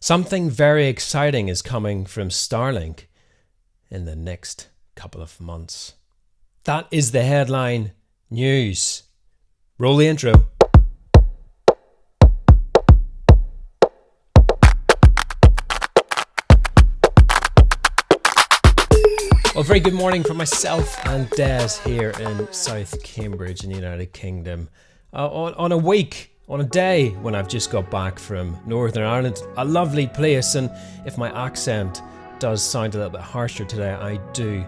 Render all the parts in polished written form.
Something very exciting is coming from Starlink in the next couple of months. That is the headline news. Roll the intro. Well, very good morning from myself and Des here in South Cambridge in the United Kingdom. On a day when I've just got back from Northern Ireland, a lovely place, and if my accent does sound a little bit harsher today, I do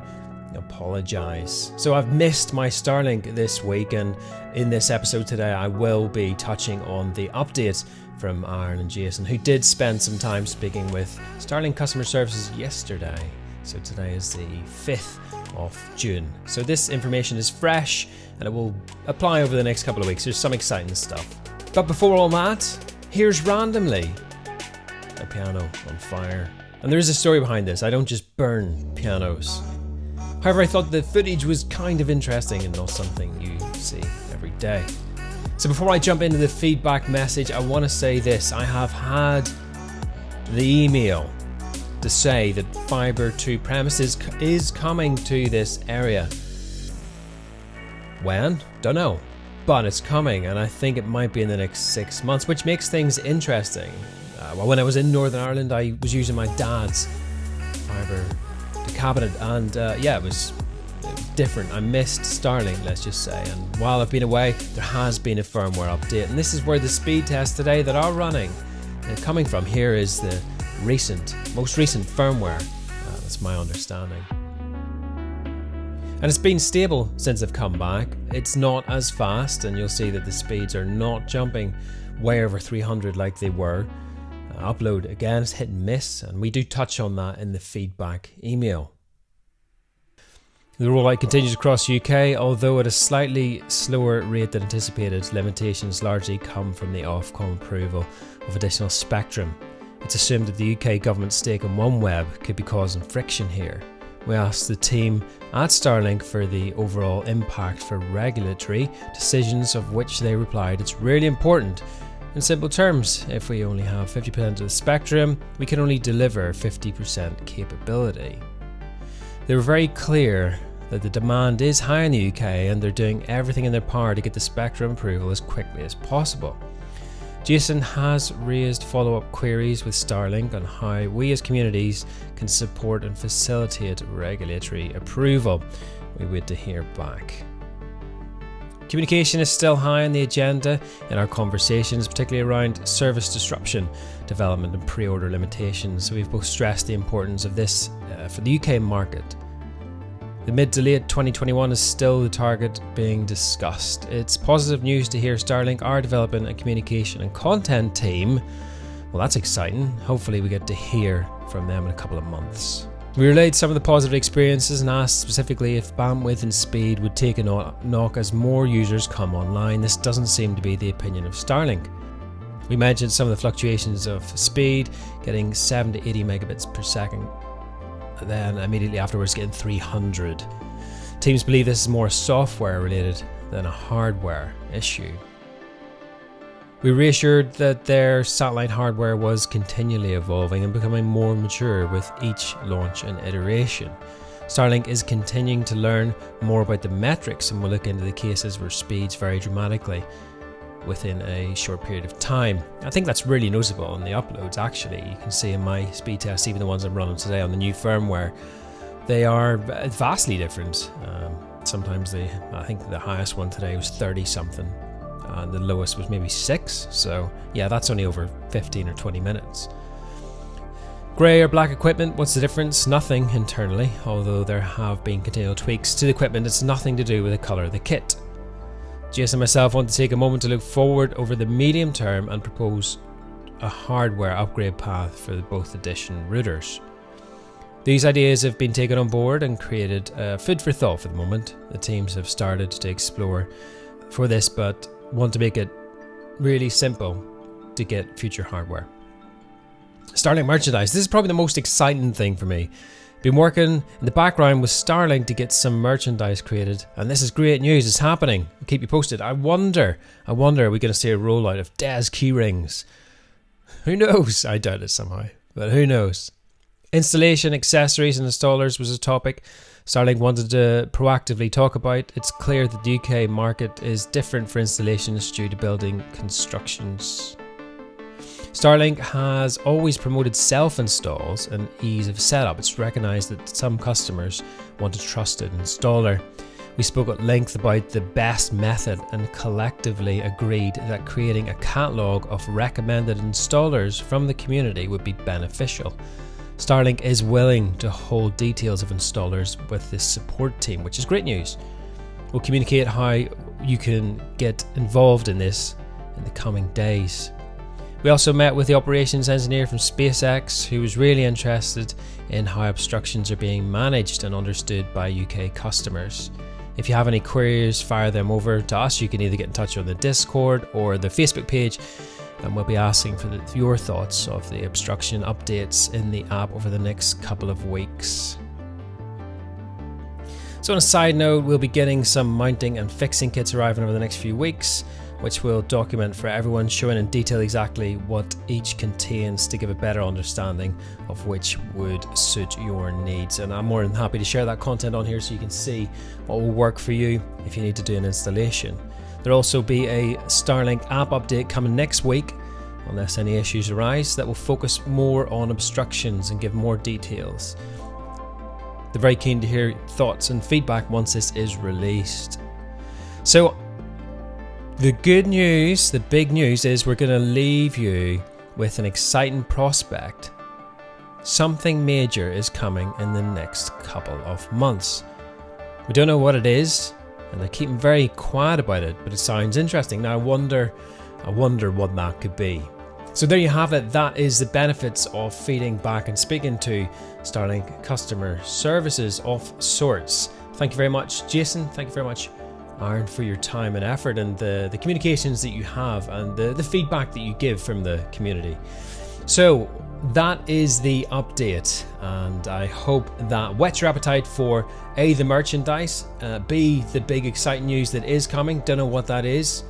apologise. So I've missed my Starlink this week, and in this episode today I will be touching on the update from Aaron and Jason, who did spend some time speaking with Starlink customer services yesterday. So today is the 5th of June. So this information is fresh and it will apply over the next couple of weeks. There's some exciting stuff. But before all that, here's randomly a piano on fire. And there is a story behind this. I don't just burn pianos. However, I thought the footage was kind of interesting and not something you see every day. So before I jump into the feedback message, I want to say this. I have had the email to say that fibre to premises is coming to this area. When? Don't know. But it's coming, and I think it might be in the next 6 months, which makes things interesting. When I was in Northern Ireland, I was using my dad's fibre to cabinet, and it was different. I missed Starlink, let's just say, and while I've been away, there has been a firmware update, and this is where the speed tests today that are running are coming from. Here is the most recent firmware. That's my understanding. And it's been stable since I've come back. It's not as fast, and you'll see that the speeds are not jumping way over 300 like they were. Upload again is hit and miss, and we do touch on that in the feedback email. The rollout continues across the UK, although at a slightly slower rate than anticipated. Limitations largely come from the Ofcom approval of additional spectrum. It's assumed that the UK government's stake in OneWeb could be causing friction here. We asked the team at Starlink for the overall impact for regulatory decisions, of which they replied, "It's really important. In simple terms, if we only have 50% of the spectrum, we can only deliver 50% capability." They were very clear that the demand is high in the UK and they're doing everything in their power to get the spectrum approval as quickly as possible. Jason has raised follow-up queries with Starlink on how we as communities can support and facilitate regulatory approval. We wait to hear back. Communication is still high on the agenda in our conversations, particularly around service disruption, development and pre-order limitations. We've both stressed the importance of this for the UK market. The mid to late 2021 is still the target being discussed. It's positive news to hear Starlink are developing a communication and content team. Well, that's exciting. Hopefully we get to hear from them in a couple of months. We relayed some of the positive experiences and asked specifically if bandwidth and speed would take a knock as more users come online. This doesn't seem to be the opinion of Starlink. We mentioned some of the fluctuations of speed, getting 7 to 80 megabits per second. Then immediately afterwards getting 300. Teams believe this is more software related than a hardware issue. We reassured that their satellite hardware was continually evolving and becoming more mature with each launch and iteration. Starlink is continuing to learn more about the metrics, and will look into the cases where speeds vary dramatically within a short period of time. I think that's really noticeable in the uploads. Actually, you can see in my speed tests, even the ones I'm running today on the new firmware, they are vastly different. Sometimes I think the highest one today was 30 something and the lowest was maybe 6, so yeah, that's only over 15 or 20 minutes. Grey or black equipment, what's the difference? Nothing internally, although there have been continual tweaks to the equipment. It's nothing to do with the colour of the kit. Jason and myself want to take a moment to look forward over the medium term and propose a hardware upgrade path for both edition routers. These ideas have been taken on board and created food for thought for the moment. The teams have started to explore for this, but want to make it really simple to get future hardware. Starlink merchandise. This is probably the most exciting thing for me. Been working in the background with Starlink to get some merchandise created, and this is great news. It's happening. I'll keep you posted. I wonder, are we going to see a rollout of Des key rings? Who knows? I doubt it somehow, but who knows? Installation, accessories and installers was a topic Starlink wanted to proactively talk about. It's clear that the UK market is different for installations due to building constructions. Starlink has always promoted self-installs and ease of setup. It's recognised that some customers want a trusted installer. We spoke at length about the best method and collectively agreed that creating a catalogue of recommended installers from the community would be beneficial. Starlink is willing to hold details of installers with this support team, which is great news. We'll communicate how you can get involved in this in the coming days. We also met with the operations engineer from SpaceX, who was really interested in how obstructions are being managed and understood by UK customers. If you have any queries, fire them over to us. You can either get in touch on the Discord or the Facebook page, and we'll be asking for your thoughts of the obstruction updates in the app over the next couple of weeks. So on a side note, we'll be getting some mounting and fixing kits arriving over the next few weeks, which we'll document for everyone, showing in detail exactly what each contains to give a better understanding of which would suit your needs. And I'm more than happy to share that content on here so you can see what will work for you if you need to do an installation. There'll also be a Starlink app update coming next week, unless any issues arise, that will focus more on obstructions and give more details. They're very keen to hear thoughts and feedback once this is released. So the good news, the big news is we're going to leave you with an exciting prospect. Something major is coming in the next couple of months. We don't know what it is, and I keep very quiet about it, but it sounds interesting. Now I wonder what that could be. So there you have it. That is the benefits of feeding back and speaking to Starlink customer services of sorts. Thank you very much, Jason. Thank you very much, Aaron, for your time and effort and the communications that you have and the feedback that you give from the community. So that is the update, and I hope that whets your appetite for A, the merchandise, B, the big exciting news that is coming. Don't know what that is.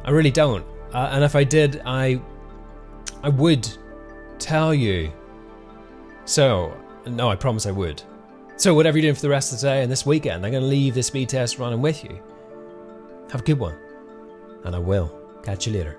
I really don't. And if I did, I would tell you. So, no, I promise I would. So whatever you're doing for the rest of the day and this weekend, I'm going to leave this speed test running with you. Have a good one, and I will catch you later.